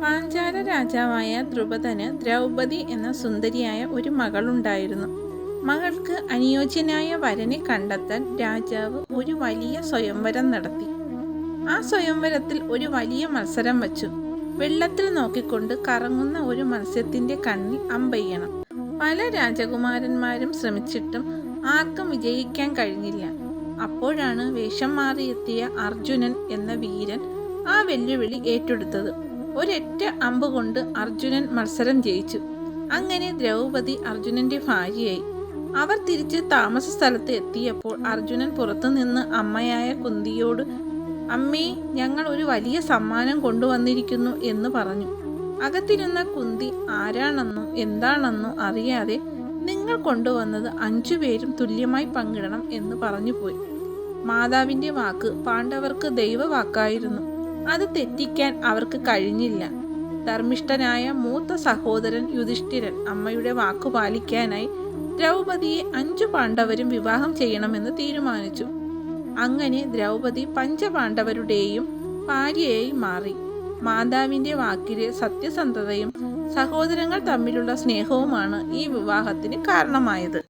പാഞ്ചാല രാജാവായ ദ്രുപദന് ദ്രൗപദി എന്ന സുന്ദരിയായ ഒരു മകളുണ്ടായിരുന്നു. മകൾക്ക് അനുയോജ്യനായ വരനെ കണ്ടെത്താൻ രാജാവ് ഒരു വലിയ സ്വയംവരം നടത്തി. ആ സ്വയംവരത്തിൽ ഒരു വലിയ മത്സരം വച്ചു. വെള്ളത്തിൽ നോക്കിക്കൊണ്ട് കറങ്ങുന്ന ഒരു മത്സ്യത്തിന്റെ കണ്ണിൽ അമ്പെയ്യണം. പല രാജകുമാരന്മാരും ശ്രമിച്ചിട്ടും ആർക്കും വിജയിക്കാൻ കഴിഞ്ഞില്ല. അപ്പോഴാണ് വേഷം മാറിയെത്തിയ അർജുനൻ എന്ന വീരൻ ആ വെല്ലുവിളി ഏറ്റെടുത്തത്. ഒരൊറ്റ അമ്പ് കൊണ്ട് അർജുനൻ മത്സരം ജയിച്ചു. അങ്ങനെ ദ്രൗപദി അർജുനന്റെ ഭാര്യയായി. അവർ തിരിച്ച് താമസ സ്ഥലത്ത് എത്തിയപ്പോൾ അർജുനൻ പുറത്തുനിന്ന് അമ്മയായ കുന്തിയോട്, "അമ്മേ, ഞങ്ങൾ ഒരു വലിയ സമ്മാനം കൊണ്ടുവന്നിരിക്കുന്നു" എന്ന് പറഞ്ഞു. അകത്തിരുന്ന കുന്തി ആരാണെന്നോ എന്താണെന്നോ അറിയാതെ, "നിങ്ങൾ കൊണ്ടുവന്നത് 5 പേരും തുല്യമായി പങ്കിടണം" എന്ന് പറഞ്ഞുപോയി. മാതാവിന്റെ വാക്ക് പാണ്ഡവർക്ക് ദൈവവാക്കായിരുന്നു. അത് തെറ്റിക്കാൻ അവർക്ക് കഴിഞ്ഞില്ല. ധർമ്മിഷ്ഠനായ മൂത്ത സഹോദരൻ യുധിഷ്ഠിരൻ അമ്മയുടെ വാക്കു പാലിക്കാനായി ദ്രൗപദിയെ 5 പാണ്ഡവരും വിവാഹം ചെയ്യണമെന്ന് തീരുമാനിച്ചു. അങ്ങനെ ദ്രൗപദി പഞ്ചപാണ്ഡവരുടെയും ഭാര്യയായി മാറി. മാതാവിന്റെ വാക്കിലെ സത്യസന്ധതയും സഹോദരങ്ങൾ തമ്മിലുള്ള സ്നേഹവുമാണ് ഈ വിവാഹത്തിന് കാരണമായത്.